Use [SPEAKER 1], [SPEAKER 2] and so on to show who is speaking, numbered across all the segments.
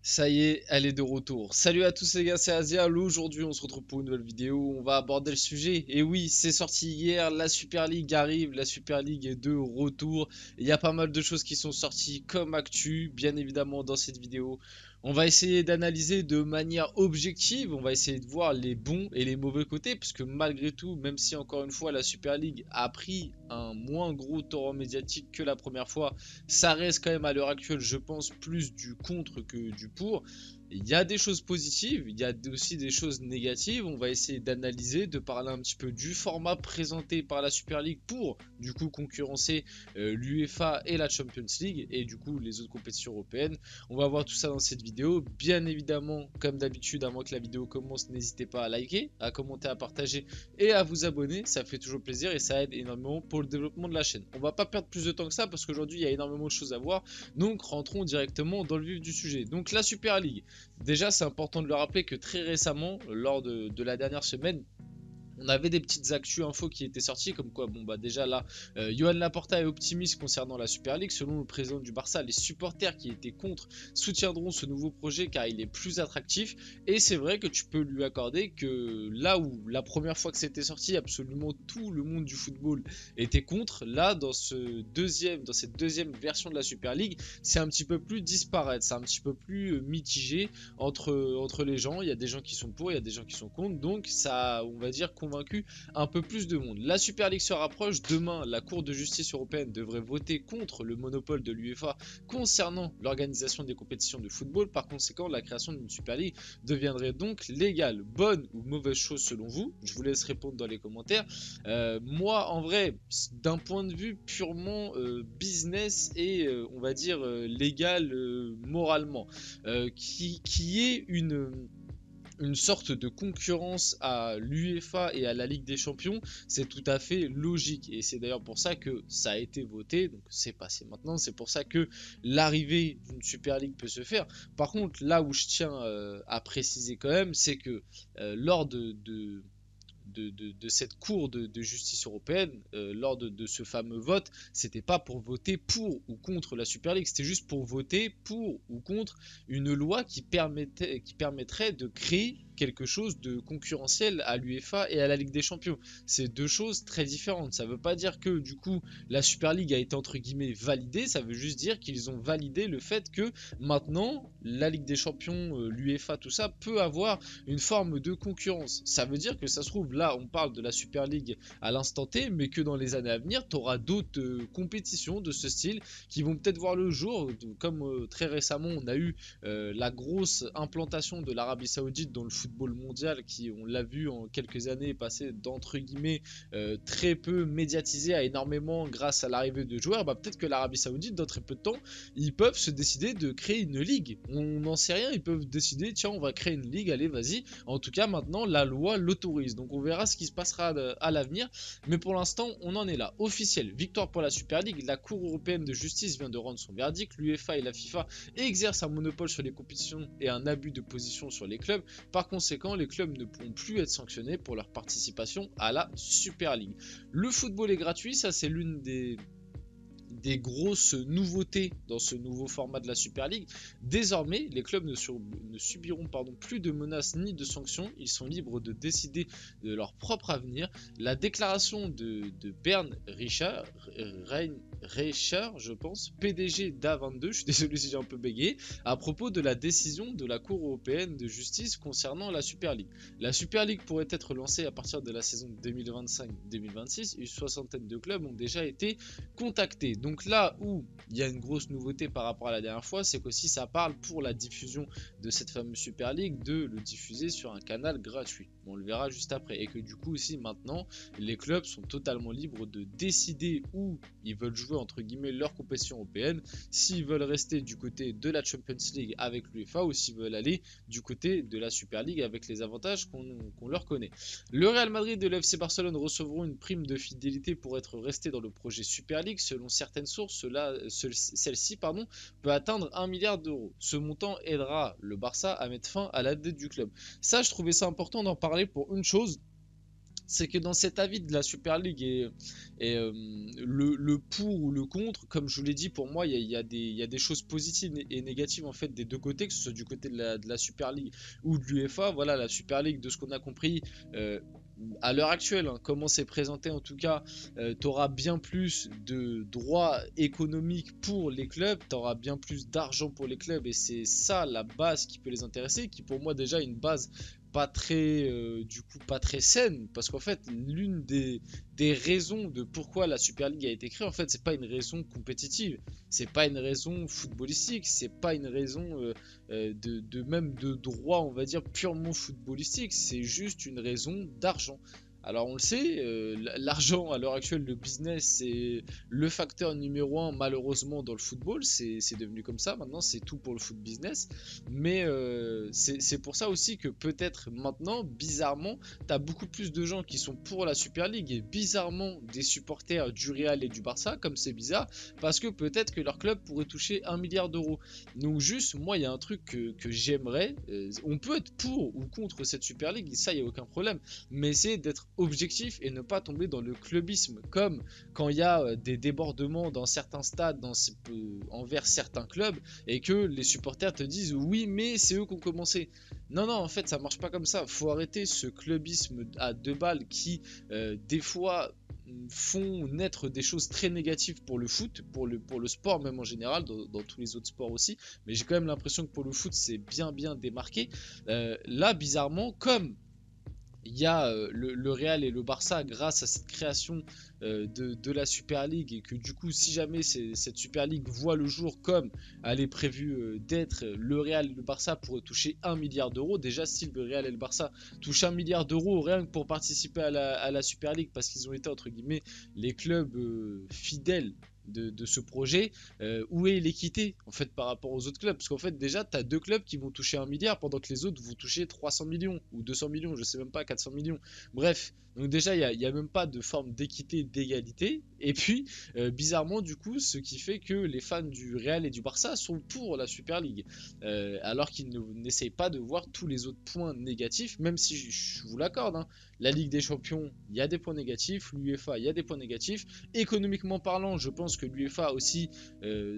[SPEAKER 1] Ça y est, elle est de retour. Salut à tous les gars, c'est Azial. Aujourd'hui, on se retrouve pour une nouvelle vidéo. On va aborder le sujet. Et oui, c'est sorti hier. La Super League arrive. La Super League est de retour. Il y a pas mal de choses qui sont sorties comme actu, bien évidemment, dans cette vidéo. On va essayer d'analyser de manière objective. On va essayer de voir les bons et les mauvais côtés. Parce que malgré tout, même si encore une fois, la Super League a pris un moins gros torrent médiatique que la première fois, ça reste quand même à l'heure actuelle, je pense, plus du contre que du pour. Il y a des choses positives, il y a aussi des choses négatives. On va essayer d'analyser, de parler un petit peu du format présenté par la Super League pour du coup concurrencer l'UEFA et la Champions League et du coup les autres compétitions européennes. On va voir tout ça dans cette vidéo. Bien évidemment, comme d'habitude, avant que la vidéo commence, n'hésitez pas à liker, à commenter, à partager et à vous abonner. Ça fait toujours plaisir et ça aide énormément pour le développement de la chaîne. On va pas perdre plus de temps que ça parce qu'aujourd'hui il y a énormément de choses à voir. Donc rentrons directement dans le vif du sujet. Donc la Super League. Déjà, c'est important de le rappeler que très récemment, lors de la dernière semaine, on avait des petites actus infos qui étaient sorties, comme quoi, bon bah déjà là, Johan Laporta est optimiste concernant la Super League. Selon le président du Barça, les supporters qui étaient contre soutiendront ce nouveau projet car il est plus attractif. Et c'est vrai que tu peux lui accorder que là où la première fois que c'était sorti, absolument tout le monde du football était contre. Là, dans cette deuxième version de la Super League, c'est un petit peu plus disparate, c'est un petit peu plus mitigé entre les gens. Il y a des gens qui sont pour, il y a des gens qui sont contre. Donc ça, on va dire, convaincu un peu plus de monde. La Super League se rapproche. Demain, la Cour de justice européenne devrait voter contre le monopole de l'UEFA concernant l'organisation des compétitions de football. Par conséquent, la création d'une Super League deviendrait donc légale. Bonne ou mauvaise chose selon vous? Je vous laisse répondre dans les commentaires. Moi, en vrai, d'un point de vue purement business et on va dire légal moralement, qui est une sorte de concurrence à l'UEFA et à la Ligue des Champions, c'est tout à fait logique. Et c'est d'ailleurs pour ça que ça a été voté, donc c'est passé maintenant, c'est pour ça que l'arrivée d'une Super League peut se faire. Par contre, là où je tiens à préciser quand même, c'est que lors de cette cour de justice européenne, lors de ce fameux vote, c'était pas pour voter pour ou contre la Super League, c'était juste pour voter pour ou contre une loi qui permettrait de créer quelque chose de concurrentiel à l'UEFA et à la Ligue des Champions. C'est deux choses très différentes. Ça veut pas dire que du coup la Super League a été entre guillemets validée, ça veut juste dire qu'ils ont validé le fait que maintenant la Ligue des Champions, l'UEFA, tout ça peut avoir une forme de concurrence. Ça veut dire que ça se trouve là on parle de la Super League à l'instant T, mais que dans les années à venir tu auras d'autres compétitions de ce style qui vont peut-être voir le jour, comme très récemment on a eu la grosse implantation de l'Arabie Saoudite dans le football mondial qui, on l'a vu en quelques années, passer d'entre guillemets très peu médiatisé à énormément grâce à l'arrivée de joueurs. Bah, peut-être que l'Arabie Saoudite dans très peu de temps ils peuvent se décider de créer une ligue, on n'en sait rien, ils peuvent décider tiens on va créer une ligue, allez vas-y. En tout cas maintenant la loi l'autorise, donc on verra ce qui se passera à l'avenir, mais pour l'instant on en est là. Officiel, victoire pour la Super League, la Cour européenne de justice vient de rendre son verdict, l'UEFA et la FIFA exercent un monopole sur les compétitions et un abus de position sur les clubs. Par conséquent, les clubs ne pourront plus être sanctionnés pour leur participation à la Super League. Le football est gratuit, ça c'est l'une des grosses nouveautés dans ce nouveau format de la Super League. Désormais, les clubs ne subiront plus de menaces ni de sanctions. Ils sont libres de décider de leur propre avenir. La déclaration de Bernd Reicher, je pense, PDG d'A22, je suis désolé si j'ai un peu bégayé, à propos de la décision de la Cour européenne de justice concernant la Super League. La Super League pourrait être lancée à partir de la saison 2025-2026. Une soixantaine de clubs ont déjà été contactés. Donc là où il y a une grosse nouveauté par rapport à la dernière fois, c'est qu'aussi ça parle pour la diffusion de cette fameuse Super League de le diffuser sur un canal gratuit. On le verra juste après. Et que du coup aussi maintenant, les clubs sont totalement libres de décider où ils veulent jouer entre guillemets leur compétition européenne, s'ils veulent rester du côté de la Champions League avec l'UEFA ou s'ils veulent aller du côté de la Super League avec les avantages qu'on leur connaît. Le Real Madrid et le FC Barcelone recevront une prime de fidélité pour être restés dans le projet Super League. Selon certaines sources, celle-ci peut atteindre 1 milliard d'euros. Ce montant aidera le Barça à mettre fin à la dette du club. Ça, je trouvais ça important d'en parler pour une chose, c'est que dans cet avis de la Super League et le pour ou le contre, comme je vous l'ai dit, pour moi, il y a des choses positives et négatives en fait des deux côtés, que ce soit du côté de la Super League ou de l'UEFA. Voilà, la Super League, de ce qu'on a compris, à l'heure actuelle, hein, comment c'est présenté en tout cas, tu auras bien plus de droits économiques pour les clubs, tu auras bien plus d'argent pour les clubs, et c'est ça la base qui peut les intéresser, qui pour moi déjà est une base pas très du coup pas très saine, parce qu'en fait l'une des raisons de pourquoi la Super League a été créée, en fait c'est pas une raison compétitive, c'est pas une raison footballistique, c'est pas une raison même de droit, on va dire purement footballistique, c'est juste une raison d'argent. Alors on le sait, l'argent à l'heure actuelle, le business, c'est le facteur numéro un malheureusement dans le football, c'est devenu comme ça, maintenant c'est tout pour le foot business, mais c'est pour ça aussi que peut-être maintenant, bizarrement, tu as beaucoup plus de gens qui sont pour la Super League et bizarrement des supporters du Real et du Barça, comme c'est bizarre, parce que peut-être que leur club pourrait toucher 1 milliard d'euros. Donc juste, moi il y a un truc que j'aimerais, on peut être pour ou contre cette Super League, ça il n'y a aucun problème, mais essayer d'être objectif et ne pas tomber dans le clubisme, comme quand il y a des débordements dans certains stades envers certains clubs et que les supporters te disent oui mais c'est eux qui ont commencé. Non non, en fait ça marche pas comme ça, faut arrêter ce clubisme à deux balles qui des fois font naître des choses très négatives pour le foot, pour le sport même en général, dans tous les autres sports aussi, mais j'ai quand même l'impression que pour le foot c'est bien démarqué. Là bizarrement, comme il y a le Real et le Barça grâce à cette création de la Super League, et que du coup si jamais cette Super League voit le jour comme elle est prévue d'être, le Real et le Barça pourraient toucher 1 milliard d'euros. Déjà si le Real et le Barça touchent 1 milliard d'euros rien que pour participer à la Super League, parce qu'ils ont été entre guillemets les clubs fidèles de ce projet, où est l'équité en fait par rapport aux autres clubs? Parce qu'en fait déjà tu as deux clubs qui vont toucher 1 milliard pendant que les autres vont toucher 300 millions ou 200 millions, je sais même pas, 400 millions. Bref, donc déjà il y a même pas de forme d'équité, d'égalité. Et puis bizarrement du coup, ce qui fait que les fans du Real et du Barça sont pour la Super League, alors qu'ils n'essayent pas de voir tous les autres points négatifs, même si je vous l'accorde, hein, la Ligue des Champions, il y a des points négatifs, l'UEFA, il y a des points négatifs. Économiquement parlant, je pense que l'UEFA aussi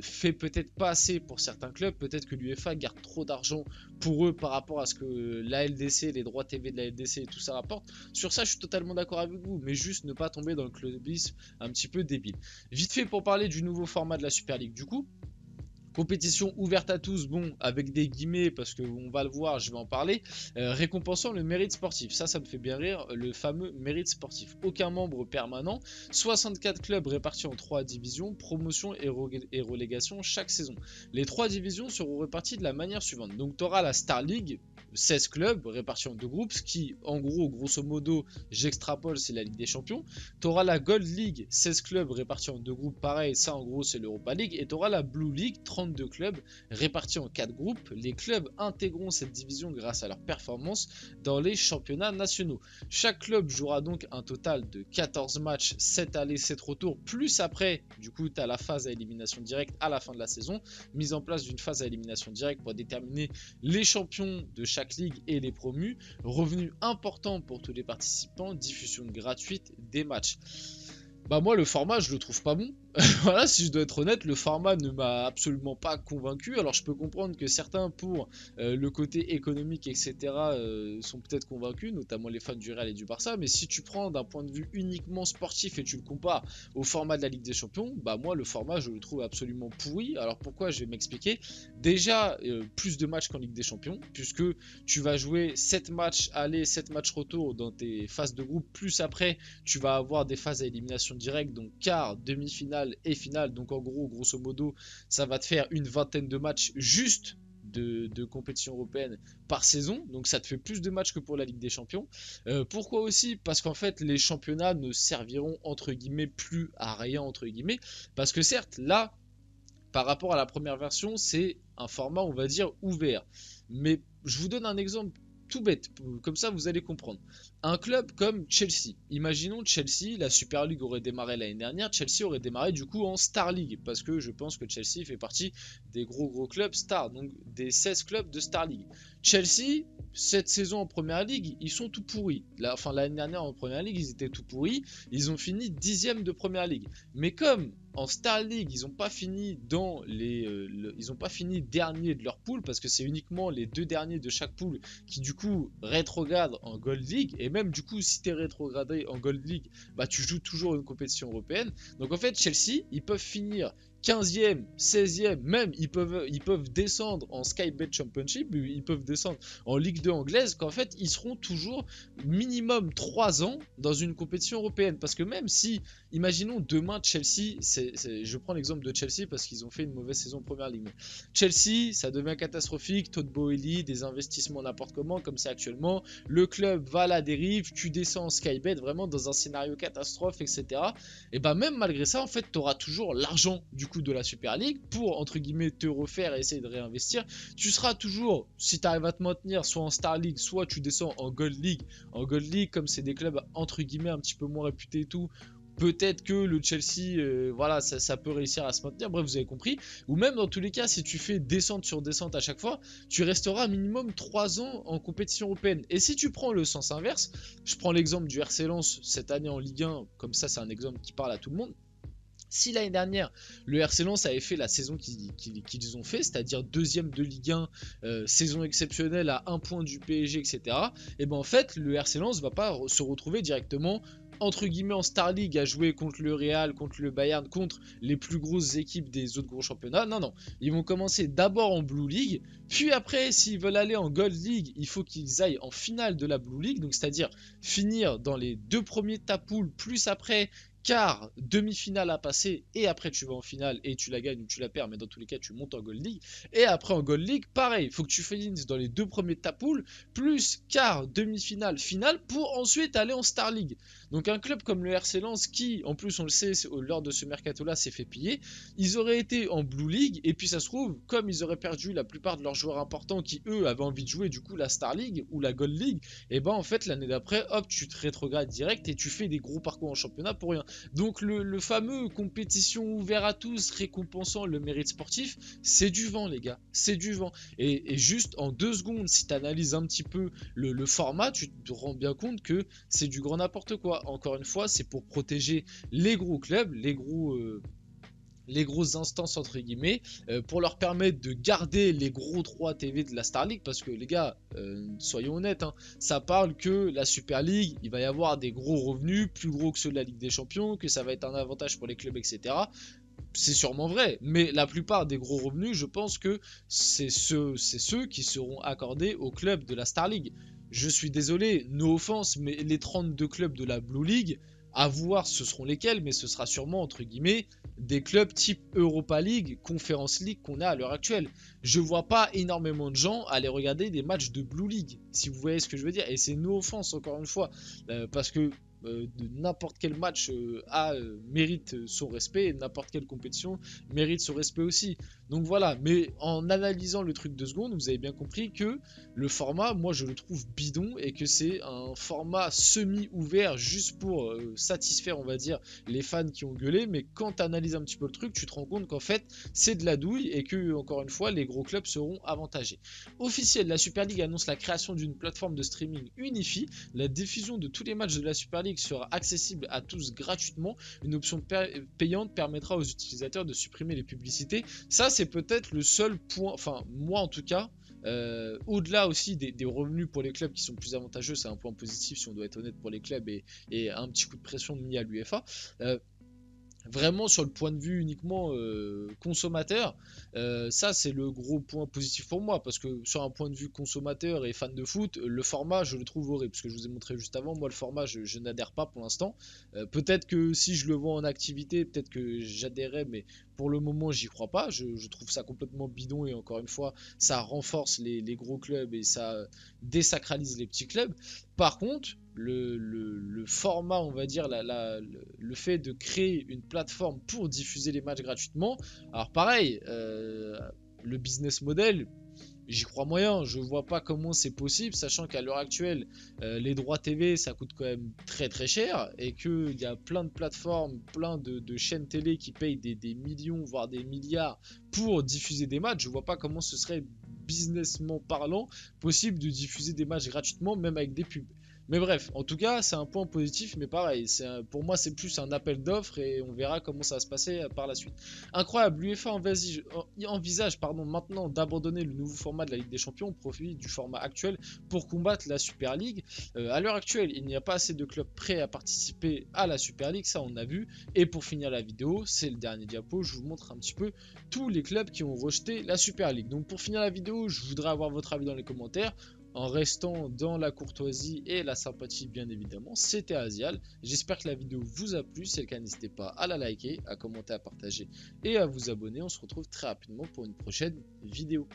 [SPEAKER 1] fait peut-être pas assez pour certains clubs. Peut-être que l'UEFA garde trop d'argent pour eux par rapport à ce que la LDC, les droits TV de la LDC et tout ça rapporte. Sur ça, je suis totalement d'accord avec vous, mais juste ne pas tomber dans le clubisme un petit peu débile. Vite fait pour parler du nouveau format de la Super League, du coup. Compétition ouverte à tous, bon, avec des guillemets, parce qu'on va le voir, je vais en parler, récompensant le mérite sportif. Ça me fait bien rire, le fameux mérite sportif. Aucun membre permanent, 64 clubs répartis en 3 divisions, promotion et relégation chaque saison. Les 3 divisions seront réparties de la manière suivante. Donc tu auras la Star League, 16 clubs répartis en 2 groupes, ce qui, en gros, grosso modo, j'extrapole, c'est la Ligue des Champions. Tu auras la Gold League, 16 clubs répartis en 2 groupes, pareil, ça en gros c'est l'Europa League. Et tu auras la Blue League, 32 clubs répartis en 4 groupes. Les clubs intégreront cette division grâce à leur performance dans les championnats nationaux. Chaque club jouera donc un total de 14 matchs, 7 allées, 7 retours, plus après, du coup, tu as la phase à élimination directe à la fin de la saison, mise en place d'une phase à élimination directe pour déterminer les champions de chaque ligue et les promus. Revenus importants pour tous les participants, diffusion gratuite des matchs. Bah moi le format je le trouve pas bon. Voilà, si je dois être honnête, le format ne m'a absolument pas convaincu. Alors je peux comprendre que certains pour le côté économique etc sont peut-être convaincus, notamment les fans du Real et du Barça, mais si tu prends d'un point de vue uniquement sportif et tu le compares au format de la Ligue des Champions, bah moi le format je le trouve absolument pourri. Alors pourquoi? Je vais m'expliquer. Déjà plus de matchs qu'en Ligue des Champions, puisque tu vas jouer 7 matchs aller, 7 matchs retour dans tes phases de groupe, plus après tu vas avoir des phases à élimination directe, donc quart, demi-finale et finale. Donc en gros, grosso modo, ça va te faire une vingtaine de matchs juste de compétition européenne par saison. Donc ça te fait plus de matchs que pour la Ligue des Champions. Pourquoi aussi? Parce qu'en fait, les championnats ne serviront entre guillemets plus à rien, entre guillemets. Parce que certes, là, par rapport à la première version, c'est un format, on va dire, ouvert. Mais je vous donne un exemple tout bête, comme ça vous allez comprendre. Un club comme Chelsea, imaginons Chelsea, la Super League aurait démarré l'année dernière, Chelsea aurait démarré du coup en Star League, parce que je pense que Chelsea fait partie des gros clubs Star, donc des 16 clubs de Star League. Chelsea, cette saison en Première Ligue, ils sont tout pourris. L'année dernière en Première Ligue, ils étaient tout pourris. Ils ont fini 10e de Première Ligue. Mais comme en Star League, ils n'ont pas fini ils ont pas fini dernier de leur poule parce que c'est uniquement les 2 derniers de chaque poule qui du coup rétrogradent en Gold League. Et même du coup, si tu es rétrogradé en Gold League, bah tu joues toujours une compétition européenne. Donc en fait, Chelsea, ils peuvent finir 15e, 16e, même ils peuvent descendre en Sky Bet Championship, ils peuvent descendre en Ligue 2 anglaise, qu'en fait ils seront toujours minimum 3 ans dans une compétition européenne. Parce que même si, imaginons demain Chelsea, je prends l'exemple de Chelsea parce qu'ils ont fait une mauvaise saison en Première Ligue. Mais Chelsea, ça devient catastrophique, Todd Boehly, des investissements n'importe comment, comme c'est actuellement, le club va à la dérive, tu descends en Sky Bet, vraiment dans un scénario catastrophe, etc. Et bah même malgré ça, en fait, tu auras toujours l'argent du coup de la Super League pour entre guillemets te refaire et essayer de réinvestir. Tu seras toujours, si tu arrives à te maintenir soit en Star League, soit tu descends en Gold League. En Gold League, comme c'est des clubs entre guillemets un petit peu moins réputés et tout, peut-être que le Chelsea, voilà, ça peut réussir à se maintenir. Bref, vous avez compris. Ou même dans tous les cas, si tu fais descente sur descente à chaque fois, tu resteras minimum 3 ans en compétition européenne. Et si tu prends le sens inverse, je prends l'exemple du RC Lens cette année en Ligue 1, comme ça c'est un exemple qui parle à tout le monde. Si l'année dernière, le RC Lens avait fait la saison qu'ils ont fait, c'est-à-dire 2e de Ligue 1, saison exceptionnelle à 1 point du PSG, etc., et ben en fait, le RC Lens va pas se retrouver directement entre guillemets en Star League à jouer contre le Real, contre le Bayern, contre les plus grosses équipes des autres gros championnats. Non, non. Ils vont commencer d'abord en Blue League, puis après, s'ils veulent aller en Gold League, il faut qu'ils aillent en finale de la Blue League, donc c'est-à-dire finir dans les 2 premiers de ta poule, plus après quart, demi-finale à passer, et après tu vas en finale et tu la gagnes ou tu la perds, mais dans tous les cas tu montes en Gold League. Et après en Gold League, pareil, il faut que tu finisses dans les 2 premiers de ta poule, plus quart, demi-finale, finale, pour ensuite aller en Star League. Donc un club comme le RC Lens qui, en plus on le sait, lors de ce mercato-là, s'est fait piller, ils auraient été en Blue League, et puis ça se trouve, comme ils auraient perdu la plupart de leurs joueurs importants qui eux avaient envie de jouer du coup la Star League ou la Gold League, et ben en fait l'année d'après, hop, tu te rétrogrades direct et tu fais des gros parcours en championnat pour rien. Donc le fameux compétition ouvert à tous récompensant le mérite sportif, c'est du vent les gars, c'est du vent. Et juste en 2 secondes, si tu analyses un petit peu le format, tu te rends bien compte que c'est du grand n'importe quoi. Encore une fois, c'est pour protéger les gros clubs, les grosses instances entre guillemets, pour leur permettre de garder les gros 3 TV de la Star League, parce que les gars, soyons honnêtes, hein, ça parle que la Super League, il va y avoir des gros revenus, plus gros que ceux de la Ligue des Champions, que ça va être un avantage pour les clubs, etc. C'est sûrement vrai, mais la plupart des gros revenus, je pense que c'est ceux qui seront accordés aux clubs de la Star League. Je suis désolé, no offense, mais les 32 clubs de la Blue League, à voir ce seront lesquels, mais ce sera sûrement entre guillemets des clubs type Europa League, Conference League qu'on a à l'heure actuelle. Je vois pas énormément de gens aller regarder des matchs de Blue League, si vous voyez ce que je veux dire. Et c'est no offense encore une fois, parce que de n'importe quel match mérite son respect, et n'importe quelle compétition mérite son respect aussi. Donc voilà, mais en analysant le truc 2 secondes, vous avez bien compris que le format, moi je le trouve bidon, et que c'est un format semi-ouvert juste pour satisfaire, on va dire, les fans qui ont gueulé. Mais quand tu analyses un petit peu le truc, tu te rends compte qu'en fait c'est de la douille, et que encore une fois les gros clubs seront avantagés. Officiel, la Super League annonce la création d'une plateforme de streaming unifiée. La diffusion de tous les matchs de la Super League sera accessible à tous gratuitement. Une option payante permettra aux utilisateurs de supprimer les publicités. Ça c'est peut-être le seul point, enfin moi en tout cas, au-delà aussi des revenus pour les clubs qui sont plus avantageux, c'est un point positif si on doit être honnête pour les clubs, et un petit coup de pression mis à l'UEFA. Vraiment sur le point de vue uniquement consommateur, ça c'est le gros point positif pour moi, parce que sur un point de vue consommateur et fan de foot, le format je le trouve horrible, parce que je vous ai montré juste avant, moi le format je n'adhère pas pour l'instant. Peut-être que si je le vois en activité, peut-être que j'adhérerais, mais pour le moment j'y crois pas. Je trouve ça complètement bidon, et encore une fois ça renforce les gros clubs et ça désacralise les petits clubs. Par contre, le format, on va dire, le fait de créer une plateforme pour diffuser les matchs gratuitement, alors pareil, le business model, j'y crois moyen. Je vois pas comment c'est possible, sachant qu'à l'heure actuelle, les droits TV ça coûte quand même très très cher, et qu'il y a plein de plateformes, plein de chaînes télé qui payent des millions voire des milliards pour diffuser des matchs. Je vois pas comment ce serait businessment parlant possible de diffuser des matchs gratuitement, même avec des pubs. Mais bref, en tout cas, c'est un point positif, mais pareil, pour moi, c'est plus un appel d'offres et on verra comment ça va se passer par la suite. Incroyable, l'UEFA envisage maintenant d'abandonner le nouveau format de la Ligue des Champions au profit du format actuel pour combattre la Super League. À l'heure actuelle, il n'y a pas assez de clubs prêts à participer à la Super League, ça on a vu. Et pour finir la vidéo, c'est le dernier diapo, je vous montre un petit peu tous les clubs qui ont rejeté la Super League. Donc pour finir la vidéo, je voudrais avoir votre avis dans les commentaires. En restant dans la courtoisie et la sympathie bien évidemment, c'était Azial. J'espère que la vidéo vous a plu, si c'est le cas n'hésitez pas à la liker, à commenter, à partager et à vous abonner. On se retrouve très rapidement pour une prochaine vidéo.